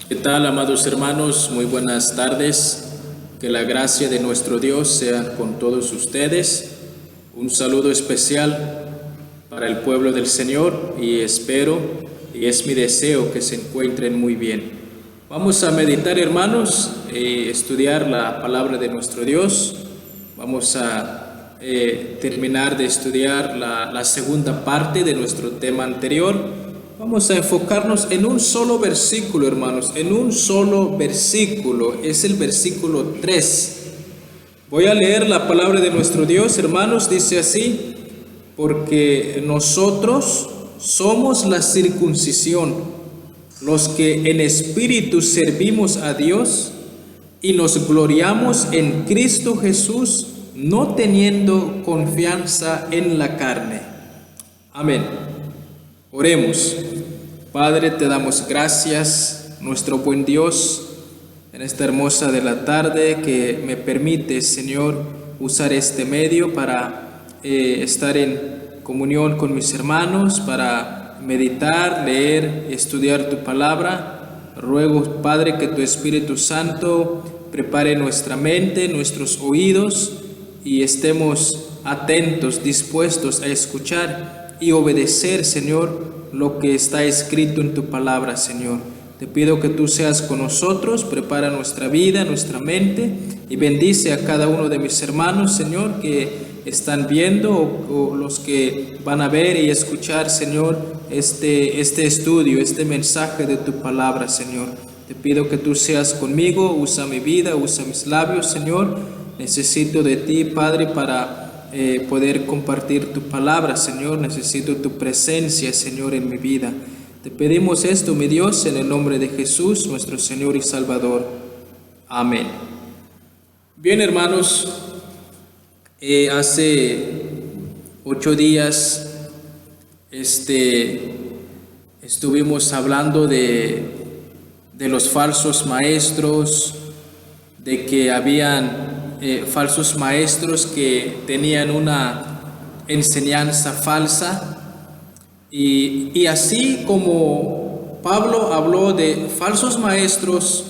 ¿Qué tal, amados hermanos? Muy buenas tardes. Que la gracia de nuestro Dios sea con todos ustedes. Un saludo especial para el pueblo del Señor y espero y es mi deseo que se encuentren muy bien. Vamos a meditar, hermanos, y estudiar la palabra de nuestro Dios. Vamos a terminar de estudiar la segunda parte de nuestro tema anterior. Vamos a enfocarnos en un solo versículo, hermanos, en un solo versículo. Es el versículo 3. Voy a leer la palabra de nuestro Dios, hermanos. Dice así: porque nosotros somos la circuncisión, los que en espíritu servimos a Dios y nos gloriamos en Cristo Jesús, no teniendo confianza en la carne. Amén. Oremos. Padre, te damos gracias, nuestro buen Dios, en esta hermosa de la tarde que me permite, Señor, usar este medio para estar en comunión con mis hermanos, para meditar, leer, estudiar tu palabra. Ruego, Padre, que tu Espíritu Santo prepare nuestra mente, nuestros oídos y estemos atentos, dispuestos a escuchar y obedecer, Señor, lo que está escrito en tu palabra, Señor. Te pido que tú seas con nosotros, prepara nuestra vida, nuestra mente y bendice a cada uno de mis hermanos, Señor, que están viendo o los que van a ver y escuchar, Señor, este estudio, este mensaje de tu palabra, Señor. Te pido que tú seas conmigo, usa mi vida, usa mis labios, Señor. Necesito de ti, Padre, para poder compartir tu palabra, Señor. Necesito tu presencia, Señor, en mi vida. Te pedimos esto, mi Dios, en el nombre de Jesús, nuestro Señor y Salvador. Amén. Bien, hermanos, hace 8 días estuvimos hablando de los falsos maestros, de que habían falsos maestros que tenían una enseñanza falsa y así como Pablo habló de falsos maestros,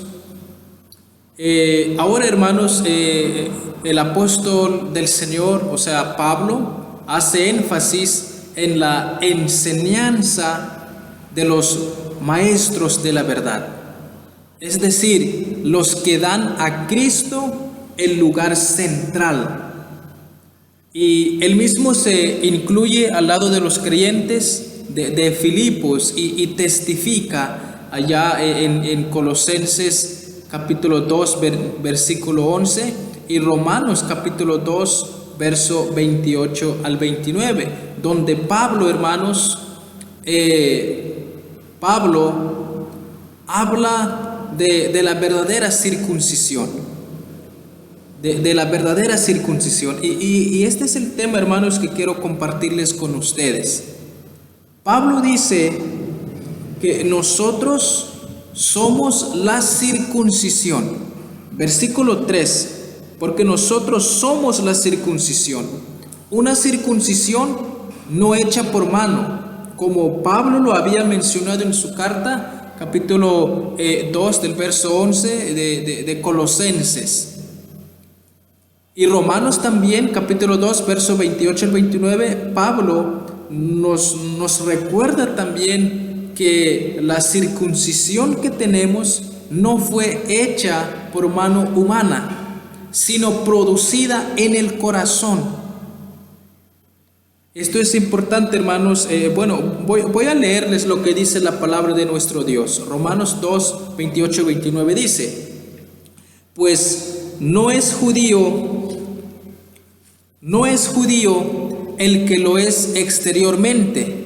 ahora, hermanos, el apóstol del Señor, o sea, Pablo, hace énfasis en la enseñanza de los maestros de la verdad, es decir, los que dan a Cristo el lugar central. Y él mismo se incluye al lado de los creyentes de Filipos y testifica allá en Colosenses capítulo 2 versículo 11 y Romanos capítulo 2 verso 28 al 29, donde Pablo, hermanos, Pablo habla de la verdadera circuncisión. De la verdadera circuncisión. Y este es el tema, hermanos, que quiero compartirles con ustedes. Pablo dice que nosotros somos la circuncisión. Versículo 3, porque nosotros somos la circuncisión. Una circuncisión no hecha por mano, como Pablo lo había mencionado en su carta, capítulo 2 del verso 11 de Colosenses. Y Romanos también, capítulo 2, verso 28 al 29, Pablo nos recuerda también que la circuncisión que tenemos no fue hecha por mano humana, sino producida en el corazón. Esto es importante, hermanos. Voy a leerles lo que dice la palabra de nuestro Dios. Romanos 2, 28 y 29 dice: pues no es judío el que lo es exteriormente,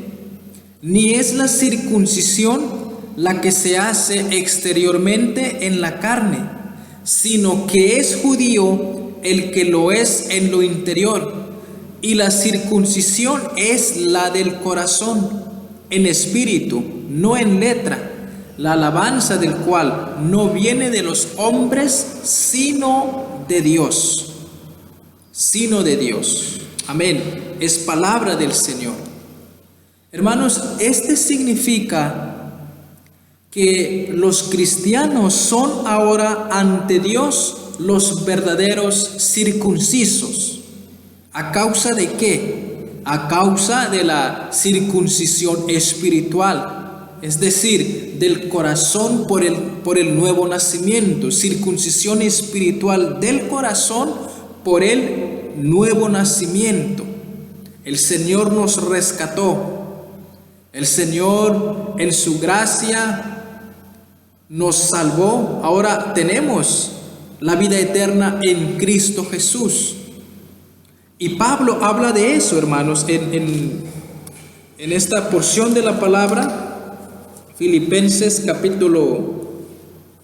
ni es la circuncisión la que se hace exteriormente en la carne, sino que es judío el que lo es en lo interior, y la circuncisión es la del corazón, en espíritu, no en letra, la alabanza del cual no viene de los hombres, sino de Dios. Amén. Es palabra del Señor. Hermanos, este significa que los cristianos son ahora ante Dios los verdaderos circuncisos. ¿A causa de qué? A causa de la circuncisión espiritual, es decir, del corazón por el nuevo nacimiento, circuncisión espiritual del corazón por el nuevo nacimiento. El Señor nos rescató, el Señor en su gracia nos salvó. Ahora tenemos la vida eterna en Cristo Jesús. Y Pablo habla de eso, hermanos, en esta porción de la palabra, Filipenses capítulo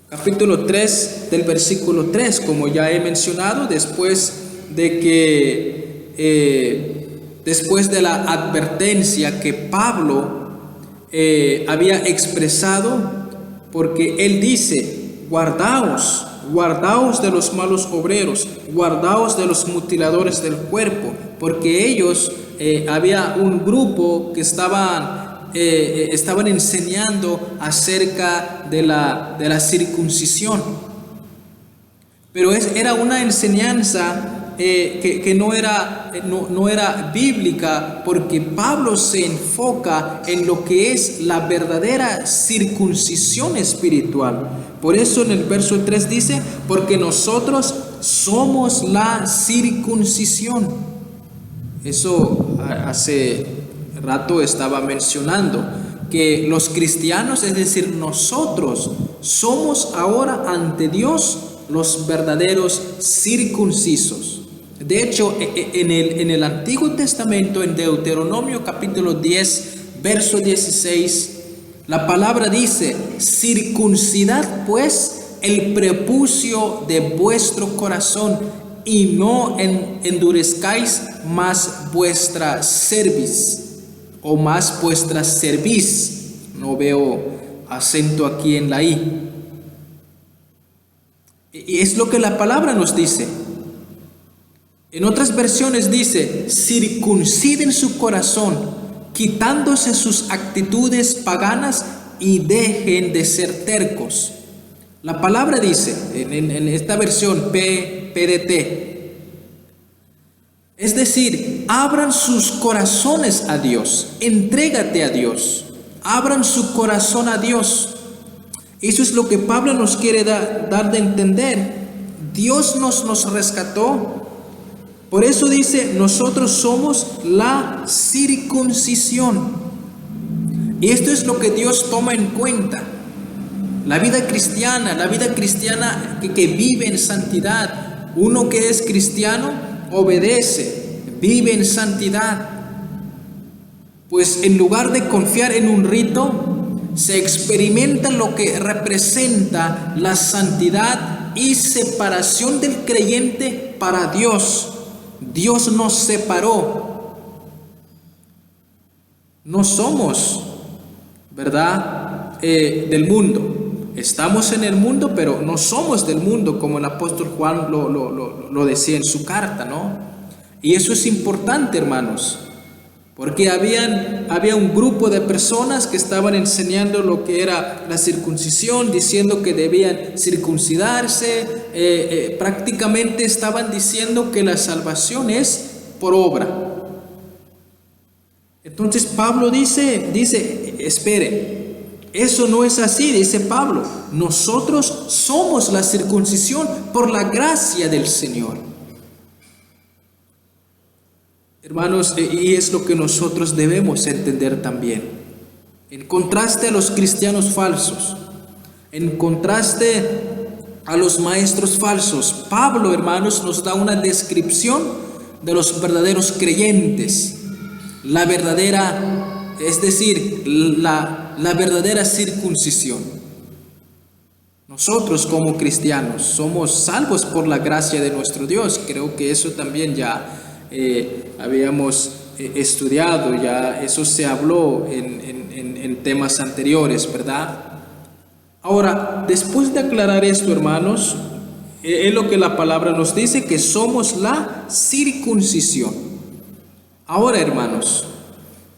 3 del versículo 3, como ya he mencionado, después de la advertencia que Pablo había expresado, porque él dice: guardaos de los malos obreros, guardaos de los mutiladores del cuerpo, porque ellos, había un grupo que estaban enseñando acerca de la circuncisión, pero era una enseñanza que no era bíblica, porque Pablo se enfoca en lo que es la verdadera circuncisión espiritual. Por eso en el verso 3 dice: porque nosotros somos la circuncisión. Eso hace rato estaba mencionando, que los cristianos, es decir, nosotros somos ahora ante Dios los verdaderos circuncisos. De hecho, en el Antiguo Testamento, en Deuteronomio capítulo 10, verso 16, la palabra dice: circuncidad pues el prepucio de vuestro corazón y no endurezcáis más vuestra cerviz, o más vuestra cerviz. No veo acento aquí en la I. Y es lo que la palabra nos dice. En otras versiones dice: circunciden su corazón, quitándose sus actitudes paganas y dejen de ser tercos. La palabra dice, en esta versión PDT, es decir, abran sus corazones a Dios, entrégate a Dios, abran su corazón a Dios. Eso es lo que Pablo nos quiere dar de entender. Dios nos rescató. Por eso dice: nosotros somos la circuncisión. Y esto es lo que Dios toma en cuenta. La vida cristiana que vive en santidad. Uno que es cristiano obedece, vive en santidad. Pues en lugar de confiar en un rito, se experimenta lo que representa la santidad y separación del creyente para Dios. Dios nos separó. No somos, ¿verdad?, del mundo. Estamos en el mundo, pero no somos del mundo, como el apóstol Juan lo decía en su carta, ¿no? Y eso es importante, hermanos, porque había un grupo de personas que estaban enseñando lo que era la circuncisión, diciendo que debían circuncidarse. Prácticamente estaban diciendo que la salvación es por obra. Entonces Pablo dice, espere, eso no es así, dice Pablo. Nosotros somos la circuncisión por la gracia del Señor. Hermanos, y es lo que nosotros debemos entender también. En contraste a los cristianos falsos, en contraste a los maestros falsos, Pablo, hermanos, nos da una descripción de los verdaderos creyentes. La verdadera, es decir, la verdadera circuncisión. Nosotros como cristianos somos salvos por la gracia de nuestro Dios. Creo que eso también ya habíamos estudiado, ya eso se habló en temas anteriores, ¿verdad? Ahora, después de aclarar esto, hermanos, es lo que la palabra nos dice, que somos la circuncisión. Ahora, hermanos,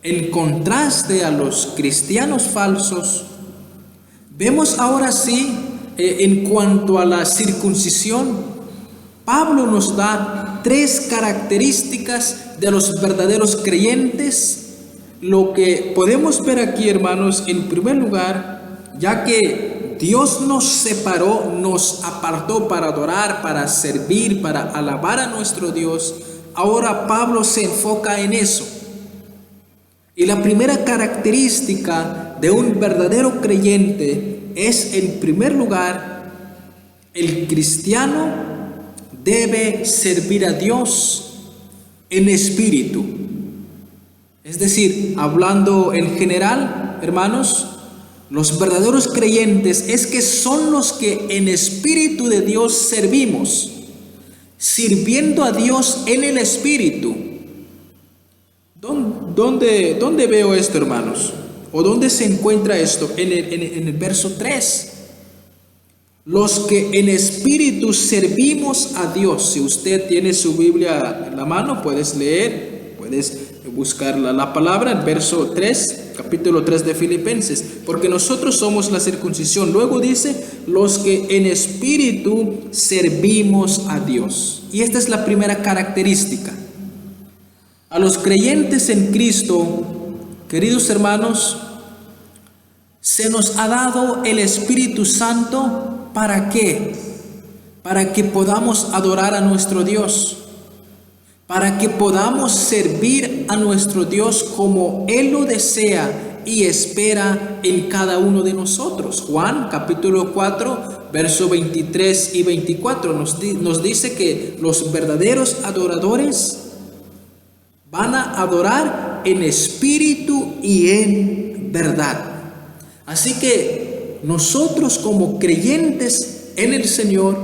en contraste a los cristianos falsos, Vemos ahora sí, en cuanto a la circuncisión, Pablo nos da 3 características de los verdaderos creyentes. Lo que podemos ver aquí, hermanos, en primer lugar, ya que Dios nos separó, nos apartó para adorar, para servir, para alabar a nuestro Dios, ahora Pablo se enfoca en eso. Y la primera característica de un verdadero creyente es, en primer lugar, el cristiano debe servir a Dios en espíritu. Es decir, hablando en general, hermanos, los verdaderos creyentes es que son los que en espíritu de Dios servimos, sirviendo a Dios en el espíritu. ¿Dónde veo esto, hermanos? ¿O dónde se encuentra esto? En el verso 3. Los que en espíritu servimos a Dios. Si usted tiene su Biblia en la mano, puedes leer, puedes buscar la palabra, el verso 3, capítulo 3 de Filipenses. Porque nosotros somos la circuncisión. Luego dice, los que en espíritu servimos a Dios. Y esta es la primera característica. A los creyentes en Cristo, queridos hermanos, se nos ha dado el Espíritu Santo. ¿Para qué? Para que podamos adorar a nuestro Dios, para que podamos servir a nuestro Dios como Él lo desea y espera en cada uno de nosotros. Juan capítulo 4, verso 23 y 24 nos dice que los verdaderos adoradores van a adorar en espíritu y en verdad. Así que nosotros como creyentes en el Señor,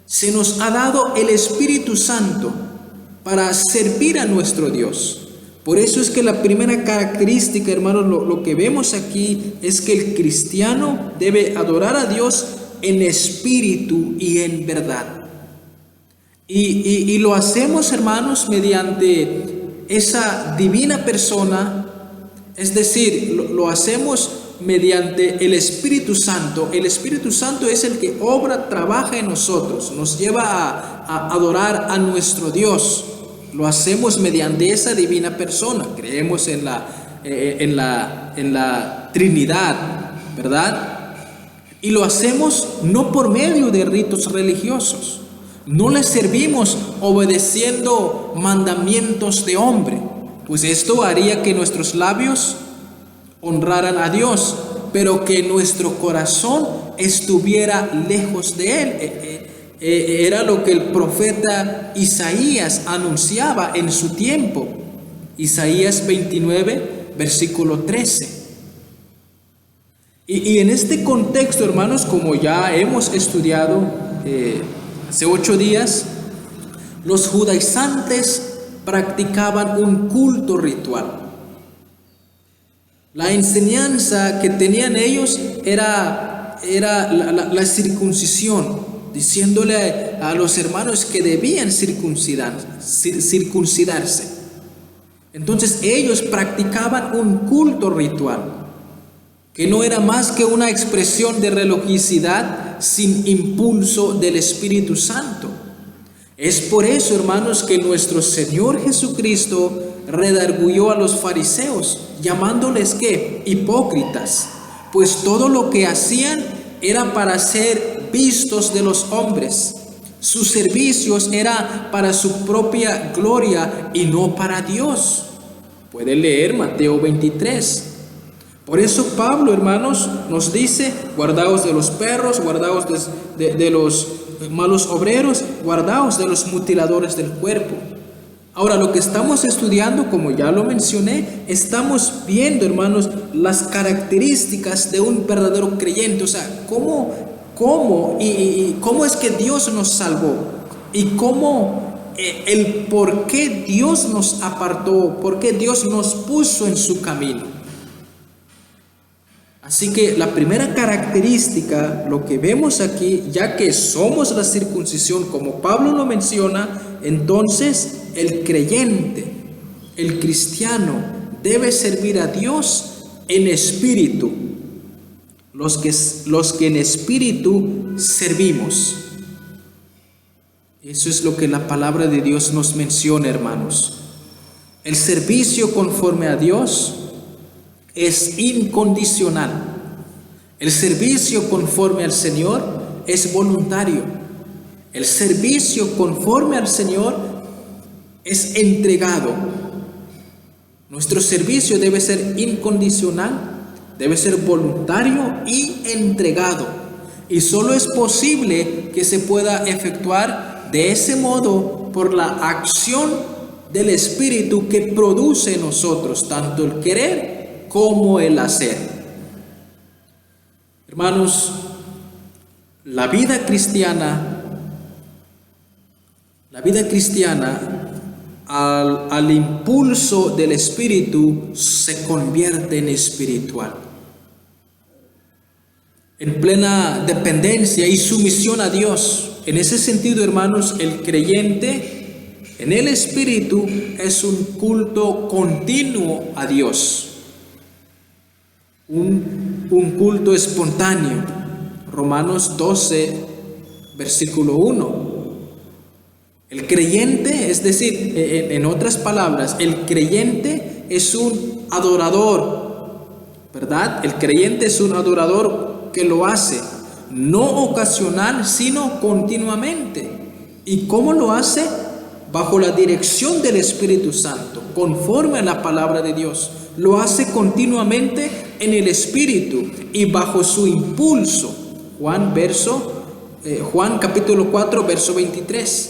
se nos ha dado el Espíritu Santo para servir a nuestro Dios. Por eso es que la primera característica, hermanos, lo que vemos aquí es que el cristiano debe adorar a Dios en espíritu y en verdad. Y lo hacemos, hermanos, mediante esa divina persona, es decir, lo hacemos mediante el Espíritu Santo. El Espíritu Santo es el que obra, trabaja en nosotros, nos lleva a adorar a nuestro Dios. Lo hacemos mediante esa divina persona. Creemos en la Trinidad, ¿verdad? Y lo hacemos no por medio de ritos religiosos. No le servimos obedeciendo mandamientos de hombre, pues esto haría que nuestros labios honraran a Dios, pero que nuestro corazón estuviera lejos de Él. Era lo que el profeta Isaías anunciaba en su tiempo. Isaías 29, versículo 13. Y en este contexto, hermanos, como ya hemos estudiado hace 8 días, los judaizantes practicaban un culto ritual. La enseñanza que tenían ellos era la circuncisión, diciéndole a los hermanos que debían circuncidarse. Entonces ellos practicaban un culto ritual, que no era más que una expresión de religiosidad sin impulso del Espíritu Santo. Es por eso, hermanos, que nuestro Señor Jesucristo redarguyó a los fariseos, llamándoles ¿qué? Hipócritas, pues todo lo que hacían era para ser vistos de los hombres. Sus servicios era para su propia gloria y no para Dios. Puede leer Mateo 23. Por eso Pablo, hermanos, nos dice: guardaos de los perros, guardaos de los malos obreros, guardaos de los mutiladores del cuerpo. Ahora, lo que estamos estudiando, como ya lo mencioné, estamos viendo, hermanos, las características de un verdadero creyente. O sea, cómo es que Dios nos salvó y el por qué Dios nos apartó, por qué Dios nos puso en su camino. Así que la primera característica, lo que vemos aquí, ya que somos la circuncisión, como Pablo lo menciona, entonces el creyente, el cristiano, debe servir a Dios en espíritu los que en espíritu servimos. Eso es lo que la palabra de Dios nos menciona, hermanos. El servicio conforme a Dios es incondicional. El servicio conforme al Señor es voluntario. El servicio conforme al Señor es entregado. Nuestro servicio debe ser incondicional, debe ser voluntario y entregado. Y solo es posible que se pueda efectuar de ese modo por la acción del Espíritu que produce en nosotros tanto el querer como el hacer. Hermanos, la vida cristiana al impulso del Espíritu se convierte en espiritual. En plena dependencia y sumisión a Dios. En ese sentido, hermanos, el creyente en el Espíritu es un culto continuo a Dios. Un culto espontáneo. Romanos 12, versículo 1. El creyente, es decir, en otras palabras, el creyente es un adorador, ¿verdad? El creyente es un adorador que lo hace, no ocasional, sino continuamente. ¿Y cómo lo hace? Bajo la dirección del Espíritu Santo, conforme a la palabra de Dios. Lo hace continuamente en el Espíritu y bajo su impulso. Juan capítulo 4, verso 23.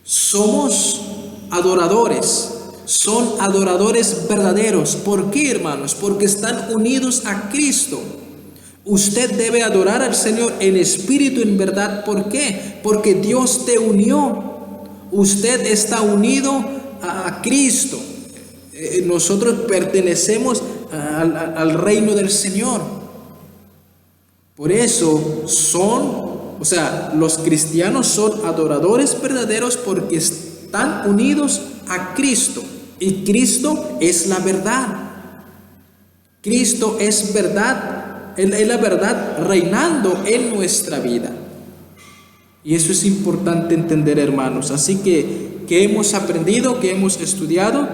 Somos adoradores, son adoradores verdaderos. ¿Por qué, hermanos? Porque están unidos a Cristo. Usted debe adorar al Señor en espíritu, en verdad. ¿Por qué? Porque Dios te unió. Usted está unido a Cristo. Nosotros pertenecemos al reino del Señor. Por eso los cristianos son adoradores verdaderos porque están unidos a Cristo. Y Cristo es la verdad. Cristo es verdad. Él es la verdad reinando en nuestra vida. Y eso es importante entender, hermanos. Así que hemos aprendido, que hemos estudiado.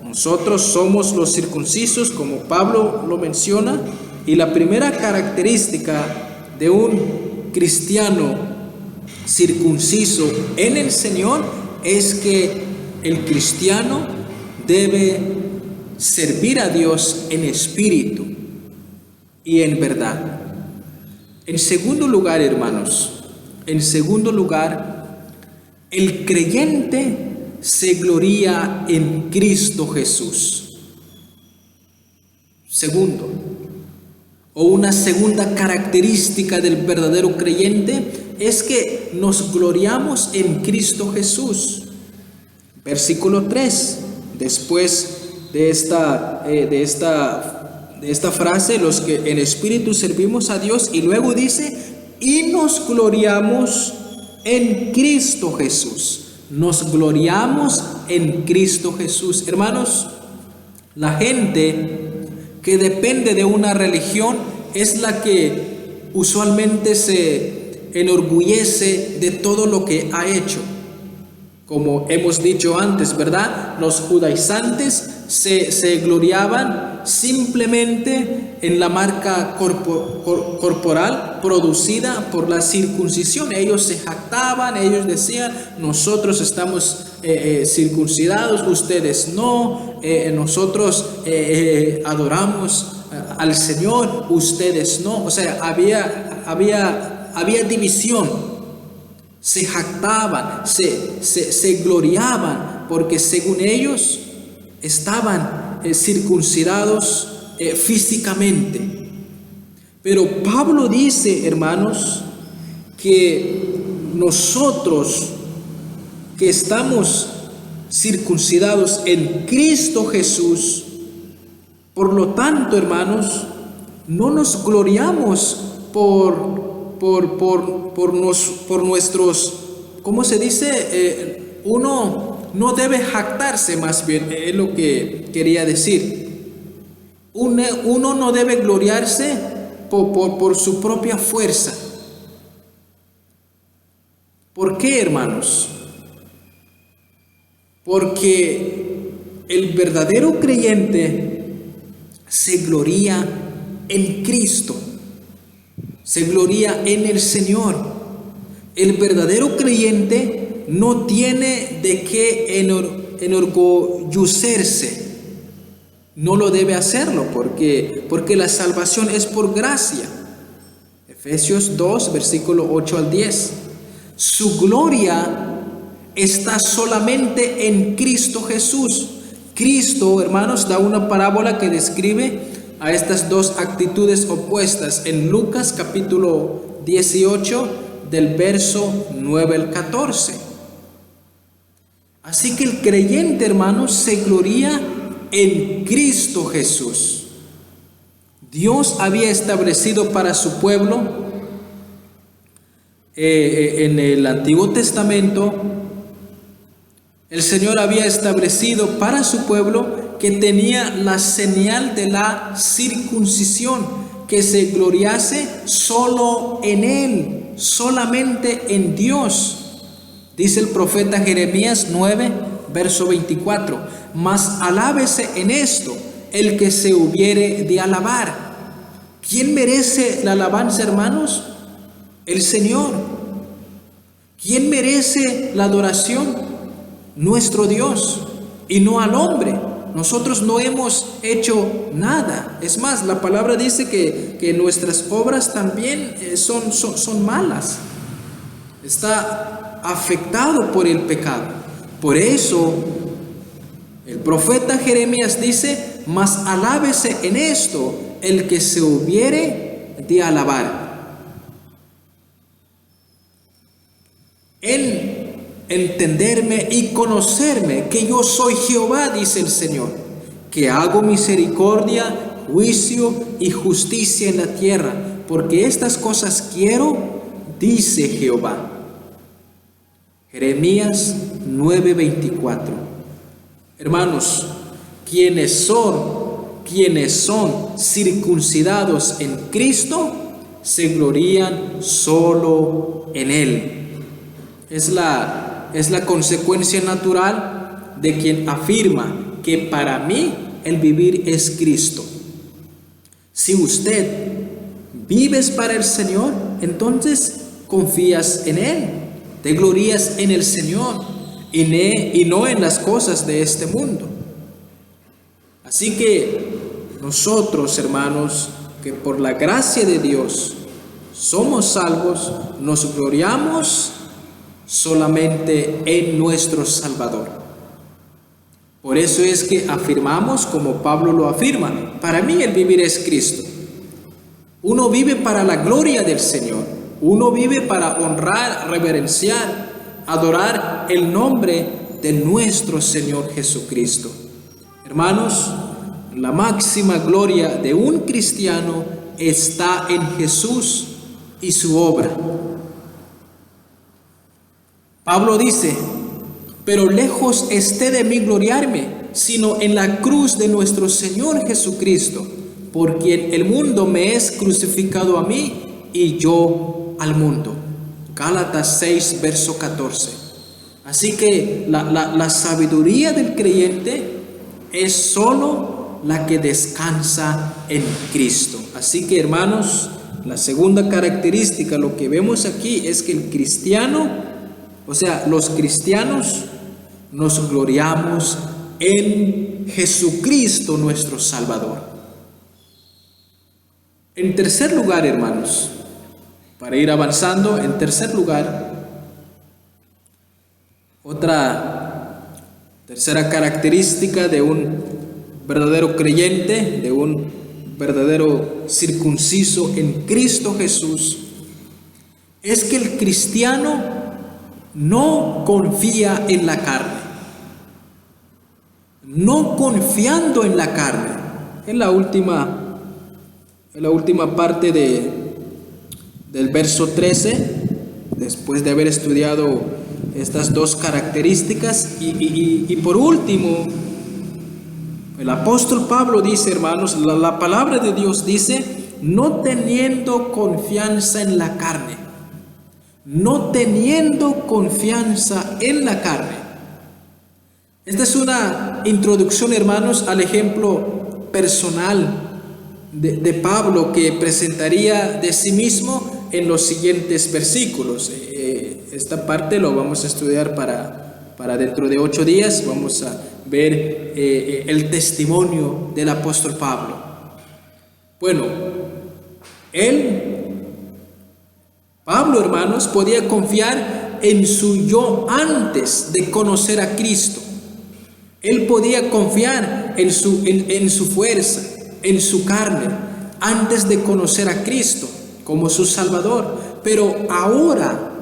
Nosotros somos los circuncisos, como Pablo lo menciona. Y la primera característica de un cristiano circunciso en el Señor es que el cristiano debe servir a Dios en espíritu y en verdad. En segundo lugar, hermanos, el creyente se gloría en Cristo Jesús. Segundo, o una segunda característica del verdadero creyente es que nos gloriamos en Cristo Jesús. Versículo 3, después de esta frase, los que en espíritu servimos a Dios, y luego dice, y nos gloriamos en Cristo Jesús. Nos gloriamos en Cristo Jesús. Hermanos, la gente que depende de una religión es la que usualmente se enorgullece de todo lo que ha hecho. Como hemos dicho antes, ¿verdad? Los judaizantes se gloriaban simplemente en la marca corporal producida por la circuncisión. Ellos se jactaban, ellos decían, nosotros estamos circuncidados, ustedes no, nosotros adoramos al Señor, ustedes no. O sea, había división. Se jactaban, se gloriaban, porque según ellos estaban circuncidados físicamente. Pero Pablo dice, hermanos, que nosotros que estamos circuncidados en Cristo Jesús, por lo tanto, hermanos, no nos gloriamos por nuestros, ¿cómo se dice? Uno no debe jactarse, más bien, es lo que quería decir. Uno no debe gloriarse por su propia fuerza. ¿Por qué, hermanos? Porque el verdadero creyente se gloría en Cristo, se gloría en el Señor. El verdadero creyente no tiene de qué enorgullecerse. No lo debe hacerlo porque la salvación es por gracia. Efesios 2, versículo 8 al 10. Su gloria está solamente en Cristo Jesús. Cristo, hermanos, da una parábola que describe a estas dos actitudes opuestas en Lucas capítulo 18 del verso 9 al 14. Así que el creyente, hermanos, se gloría en Cristo Jesús. Dios había establecido para su pueblo en el Antiguo Testamento, el Señor había establecido para su pueblo que tenía la señal de la circuncisión, que se gloriase solo en Él, solamente en Dios. Dice el profeta Jeremías 9, verso 24, mas alábese en esto el que se hubiere de alabar. ¿Quién merece la alabanza, hermanos? El Señor. ¿Quién merece la adoración? Nuestro Dios, y no al hombre. Nosotros no hemos hecho nada. Es más, la palabra dice que nuestras obras también son malas. Está afectado por el pecado. Por eso, el profeta Jeremías dice, mas alábese en esto el que se hubiere de alabar. En entenderme y conocerme que yo soy Jehová, dice el Señor, que hago misericordia, juicio y justicia en la tierra, porque estas cosas quiero, dice Jehová. Jeremías 9:24. Hermanos, quienes son circuncidados en Cristo, se glorían solo en Él. Es la consecuencia natural de quien afirma que para mí el vivir es Cristo. Si usted vives para el Señor, entonces confías en Él, te glorías en el Señor y no en las cosas de este mundo. Así que nosotros, hermanos, que por la gracia de Dios somos salvos, nos gloriamos solamente en nuestro Salvador. Por eso es que afirmamos, como Pablo lo afirma, para mí el vivir es Cristo. Uno vive para la gloria del Señor. Uno vive para honrar, reverenciar, adorar el nombre de nuestro Señor Jesucristo. Hermanos, la máxima gloria de un cristiano está en Jesús y su obra. Pablo dice, pero lejos esté de mí gloriarme, sino en la cruz de nuestro Señor Jesucristo, por quien el mundo me es crucificado a mí y yo al mundo. Gálatas 6, verso 14. Así que la sabiduría del creyente es solo la que descansa en Cristo. Así que, hermanos, la segunda característica, lo que vemos aquí es que el cristiano, o sea, los cristianos nos gloriamos en Jesucristo nuestro Salvador. En tercer lugar, hermanos, para ir avanzando, en tercer lugar, otra tercera característica de un verdadero creyente, de un verdadero circunciso en Cristo Jesús, es que el cristiano no confía en la carne. No confiando en la carne. En la última parte del verso 13, después de haber estudiado estas dos características, y por último, el apóstol Pablo dice, hermanos, la palabra de Dios dice, no teniendo confianza en la carne. No teniendo confianza en la carne. Esta es una introducción, hermanos, al ejemplo personal de Pablo, que presentaría de sí mismo en los siguientes versículos. Esta parte lo vamos a estudiar para dentro de 8 días. Vamos a ver el testimonio del apóstol Pablo. Bueno, Pablo, hermanos, podía confiar en su yo antes de conocer a Cristo. Él podía confiar en su fuerza, en su carne, antes de conocer a Cristo como su Salvador. Pero ahora,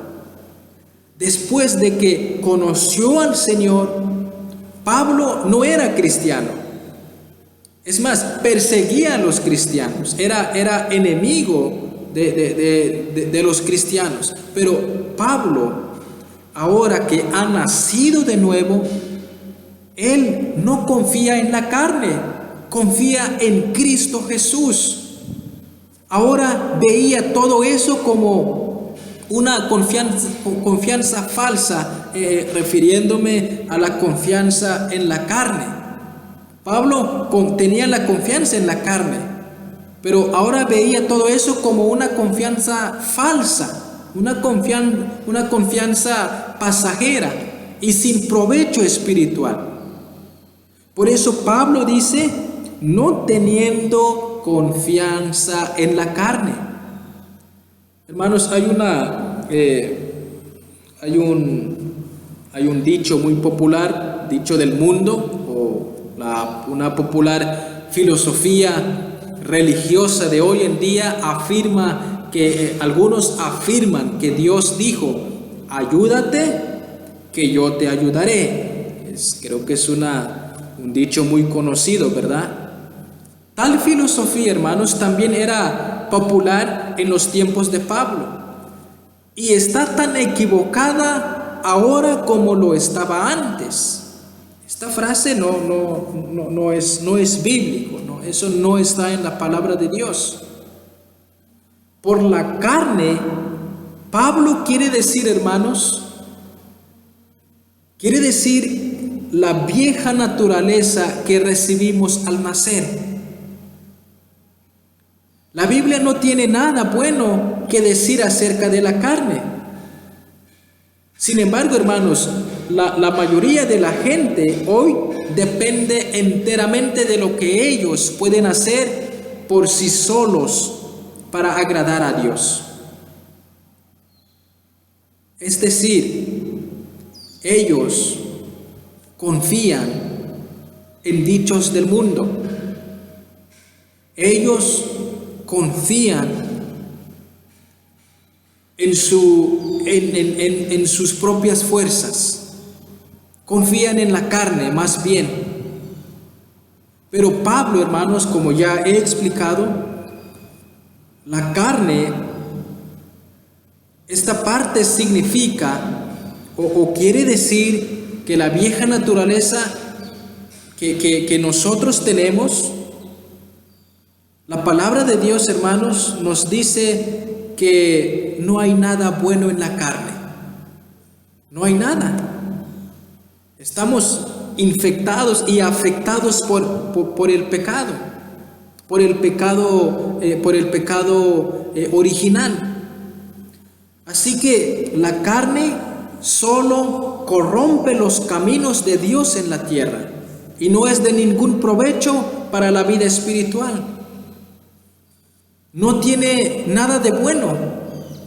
después de que conoció al Señor, Pablo no era cristiano. Es más, perseguía a los cristianos, era enemigo de los cristianos. Pero Pablo, ahora que ha nacido de nuevo, él no confía en la carne, confía en Cristo Jesús. Ahora veía todo eso como una confianza falsa, refiriéndome a la confianza en la carne. Pablo tenía la confianza en la carne, pero ahora veía todo eso como una confianza falsa, una confianza pasajera y sin provecho espiritual. Por eso Pablo dice, no teniendo confianza en la carne. Hermanos, hay un dicho muy popular, dicho del mundo, o una popular filosofía religiosa de hoy en día afirma que algunos afirman que Dios dijo, ayúdate, que yo te ayudaré. Creo que es un dicho muy conocido, ¿verdad? Tal filosofía, hermanos, también era popular en los tiempos de Pablo y está tan equivocada ahora como lo estaba antes. Esta frase no es bíblico, ¿no? Eso no está en la palabra de Dios. Por la carne, Pablo quiere decir, hermanos, quiere decir la vieja naturaleza que recibimos al nacer. La Biblia no tiene nada bueno que decir acerca de la carne. Sin embargo, hermanos, la mayoría de la gente hoy depende enteramente de lo que ellos pueden hacer por sí solos para agradar a Dios. Es decir, ellos confían en dichos del mundo. Ellos confían en sus propias fuerzas. Confían en la carne más bien. Pero Pablo, hermanos, como ya he explicado, la carne, esta parte significa o quiere decir que la vieja naturaleza que nosotros tenemos, la palabra de Dios, hermanos, nos dice que no hay nada bueno en la carne. No hay nada. Estamos infectados y afectados por el pecado, por el pecado original. Así que la carne solo corrompe los caminos de Dios en la tierra y no es de ningún provecho para la vida espiritual. No tiene nada de bueno.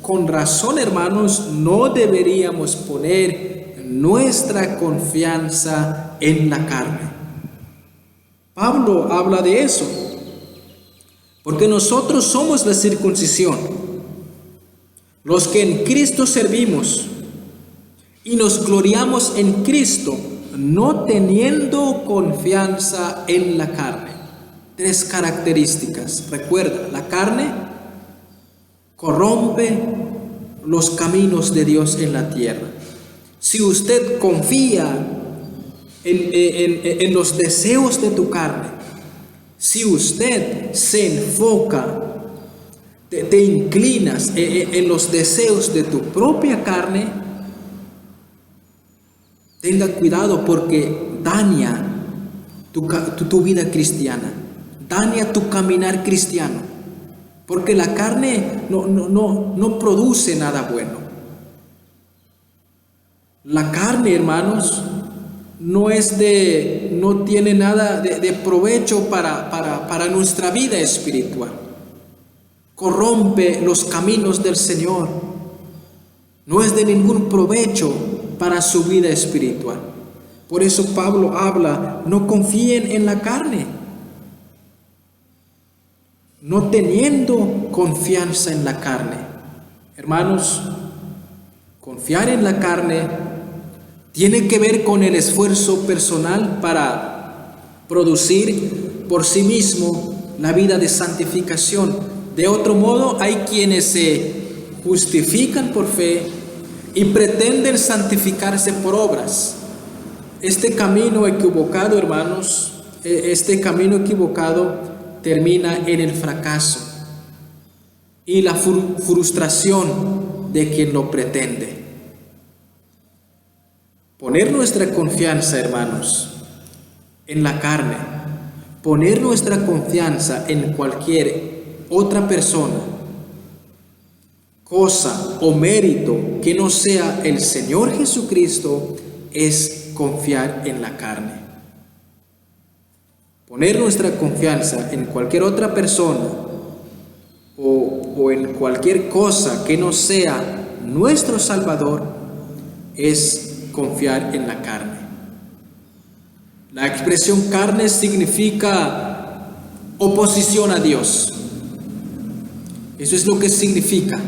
Con razón, hermanos, no deberíamos poner nuestra confianza en la carne. Pablo habla de eso, porque nosotros somos la circuncisión, los que en Cristo servimos y nos gloriamos en Cristo, no teniendo confianza en la carne. 3 características. Recuerda, la carne corrompe los caminos de Dios en la tierra. Si usted confía en los deseos de tu carne, si usted se enfoca te inclinas en los deseos de tu propia carne, tenga cuidado, porque daña tu vida cristiana, daña tu caminar cristiano, porque la carne no produce nada bueno. La carne, hermanos, no tiene nada de provecho para nuestra vida espiritual. Corrompe los caminos del Señor. No es de ningún provecho para su vida espiritual. Por eso Pablo habla: no confíen en la carne. No teniendo confianza en la carne. Hermanos, confiar en la carne tiene que ver con el esfuerzo personal para producir por sí mismo la vida de santificación. De otro modo, hay quienes se justifican por fe y pretenden santificarse por obras. Este camino equivocado, hermanos, termina en el fracaso y la frustración de quien lo pretende. Poner nuestra confianza, hermanos, en la carne, poner nuestra confianza en cualquier otra persona, cosa o mérito que no sea el Señor Jesucristo, es confiar en la carne. Poner nuestra confianza en cualquier otra persona o en cualquier cosa que no sea nuestro Salvador es confiar en la carne. La expresión carne significa oposición a Dios. Eso es lo que significa.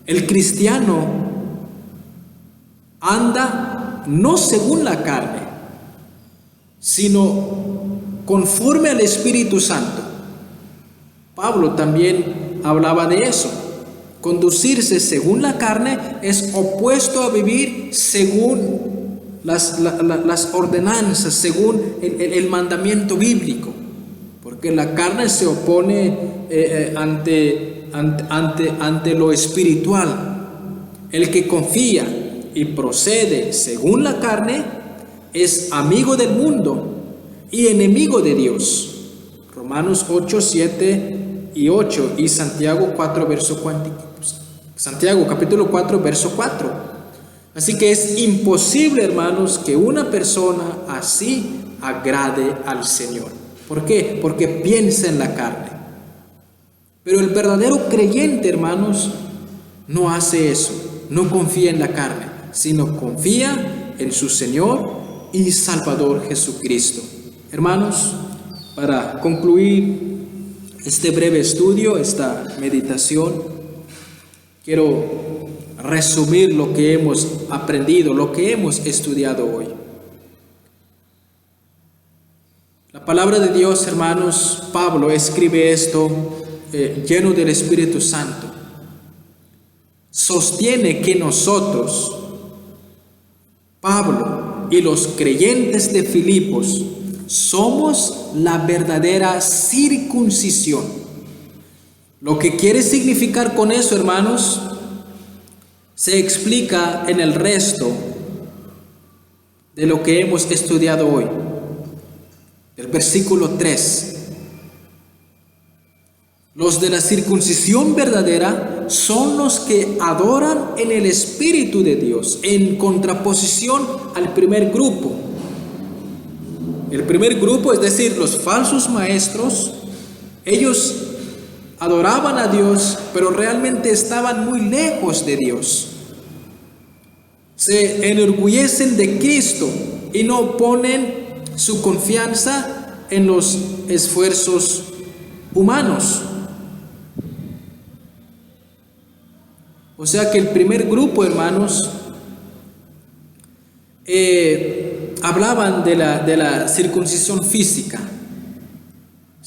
El cristiano anda no según la carne, sino conforme al Espíritu Santo. Pablo también hablaba de eso. Conducirse según la carne es opuesto a vivir según las ordenanzas, según el mandamiento bíblico, porque la carne se opone ante lo espiritual. El que confía y procede según la carne es amigo del mundo y enemigo de Dios. Romanos 8, 7 y 8 y Santiago 4, verso 4. Santiago capítulo 4, verso 4. Así que es imposible, hermanos, que una persona así agrade al Señor. ¿Por qué? Porque piensa en la carne. Pero el verdadero creyente, hermanos, no hace eso, no confía en la carne, sino confía en su Señor y Salvador Jesucristo. Hermanos, para concluir este breve estudio, esta meditación, quiero resumir lo que hemos aprendido, lo que hemos estudiado hoy. La palabra de Dios, hermanos, Pablo escribe esto lleno del Espíritu Santo. Sostiene que nosotros, Pablo y los creyentes de Filipos, somos la verdadera circuncisión. Lo que quiere significar con eso, hermanos, se explica en el resto de lo que hemos estudiado hoy. El versículo 3. Los de la circuncisión verdadera son los que adoran en el Espíritu de Dios, en contraposición al primer grupo. El primer grupo, es decir, los falsos maestros, ellos adoraban a Dios, pero realmente estaban muy lejos de Dios. Se enorgullecen de Cristo y no ponen su confianza en los esfuerzos humanos. O sea que el primer grupo, hermanos, hablaban de la circuncisión física.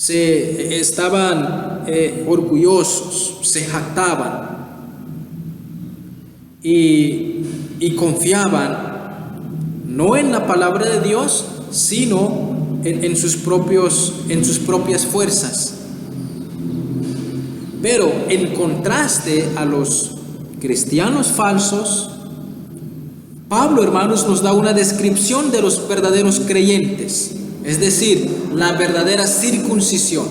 Estaban orgullosos, se jactaban y confiaban no en la palabra de Dios, sino en sus propias fuerzas. Pero en contraste a los cristianos falsos, Pablo, hermanos, nos da una descripción de los verdaderos creyentes, es decir, la verdadera circuncisión.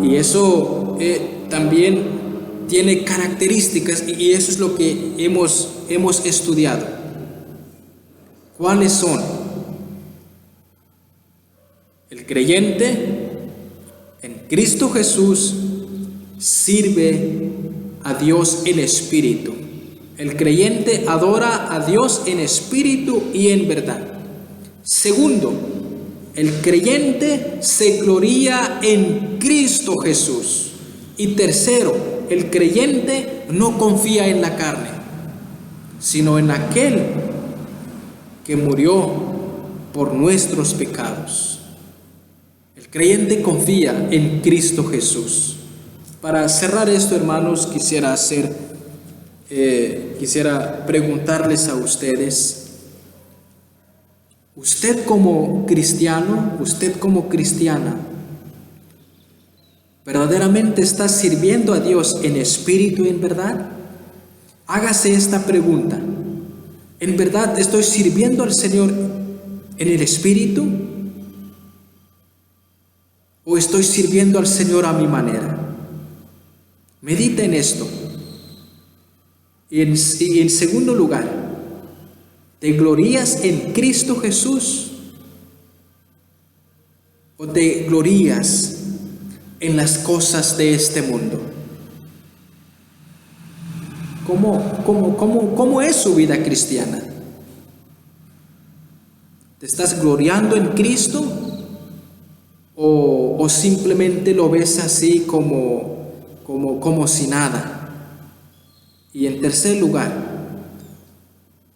Y eso también tiene características, y eso es lo que hemos estudiado. ¿Cuáles son? El creyente en Cristo Jesús sirve a Dios en espíritu. El creyente adora a Dios en espíritu y en verdad. Segundo, el creyente se gloría en Cristo Jesús. Y tercero, el creyente no confía en la carne, sino en aquel que murió por nuestros pecados. El creyente confía en Cristo Jesús. Para cerrar esto, hermanos, quisiera preguntarles a ustedes: usted como cristiano, usted como cristiana, ¿verdaderamente está sirviendo a Dios en espíritu y en verdad? Hágase esta pregunta: ¿en verdad estoy sirviendo al Señor en el espíritu? ¿O estoy sirviendo al Señor a mi manera? Medita en esto. Y en segundo lugar, ¿te glorías en Cristo Jesús o te glorías en las cosas de este mundo? ¿Cómo es su vida cristiana? ¿Te estás gloriando en Cristo o simplemente lo ves así como si nada? Y en tercer lugar,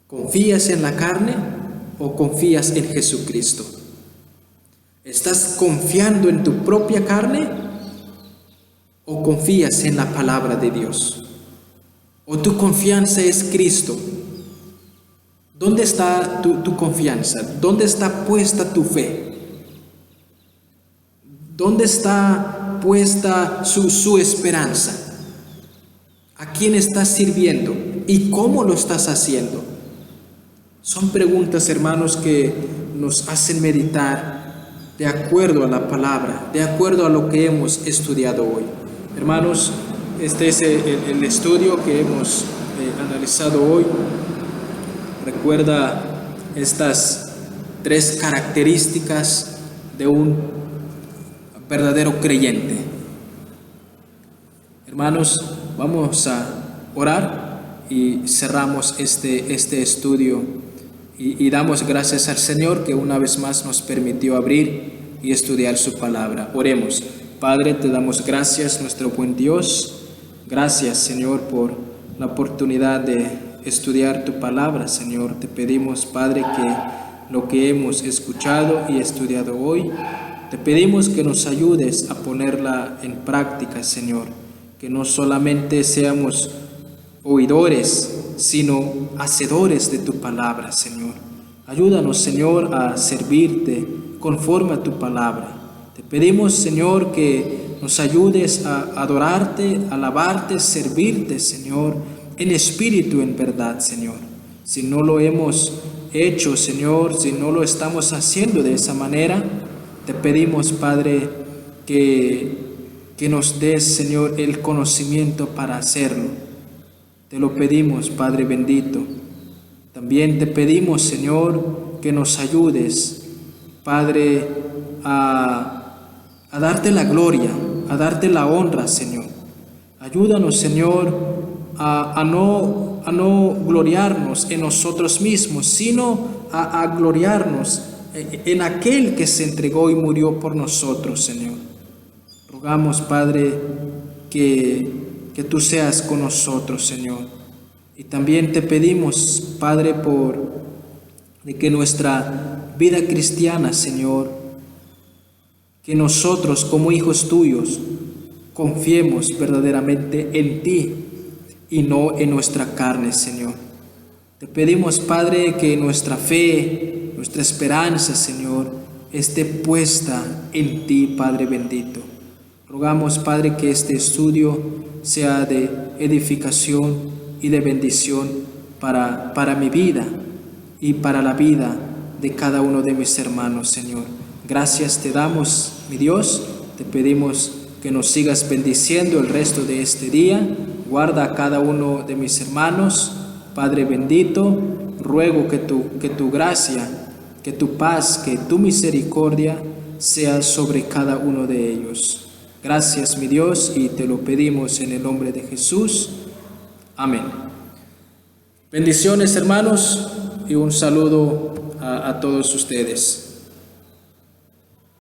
¿confías en la carne o confías en Jesucristo? ¿Estás confiando en tu propia carne o confías en la palabra de Dios? ¿O tu confianza es Cristo? ¿Dónde está tu confianza? ¿Dónde está puesta tu fe? ¿Dónde está puesta su esperanza? ¿A quién estás sirviendo? ¿Y cómo lo estás haciendo? Son preguntas, hermanos, que nos hacen meditar de acuerdo a la palabra, de acuerdo a lo que hemos estudiado hoy. Hermanos, este es el estudio que hemos analizado hoy. Recuerda estas 3 características de un verdadero creyente. Hermanos, vamos a orar y cerramos este estudio y damos gracias al Señor que una vez más nos permitió abrir y estudiar su palabra. Oremos. Padre, te damos gracias, nuestro buen Dios. Gracias, Señor, por la oportunidad de estudiar tu palabra, Señor. Te pedimos, Padre, que lo que hemos escuchado y estudiado hoy, te pedimos que nos ayudes a ponerla en práctica, Señor. Que no solamente seamos oidores, sino hacedores de tu palabra, Señor. Ayúdanos, Señor, a servirte conforme a tu palabra. Te pedimos, Señor, que nos ayudes a adorarte, alabarte, servirte, Señor, en espíritu, en verdad, Señor. Si no lo hemos hecho, Señor, si no lo estamos haciendo de esa manera, te pedimos, Padre, que nos des, Señor, el conocimiento para hacerlo. Te lo pedimos, Padre bendito. También te pedimos, Señor, que nos ayudes, Padre, a darte la gloria, a darte la honra, Señor. Ayúdanos, Señor, a no gloriarnos en nosotros mismos, sino a gloriarnos en aquel que se entregó y murió por nosotros, Señor. Rogamos, Padre, que tú seas con nosotros, Señor. Y también te pedimos, Padre, de que nuestra vida cristiana, Señor, que nosotros como hijos tuyos confiemos verdaderamente en ti y no en nuestra carne, Señor. Te pedimos, Padre, que nuestra fe, nuestra esperanza, Señor, esté puesta en ti, Padre bendito. Rogamos, Padre, que este estudio sea de edificación y de bendición para mi vida y para la vida de cada uno de mis hermanos, Señor. Gracias te damos, mi Dios. Te pedimos que nos sigas bendiciendo el resto de este día. Guarda a cada uno de mis hermanos. Padre bendito, ruego que tu gracia, que tu paz, que tu misericordia sea sobre cada uno de ellos. Gracias, mi Dios, y te lo pedimos en el nombre de Jesús. Amén. Bendiciones, hermanos, y un saludo a todos ustedes.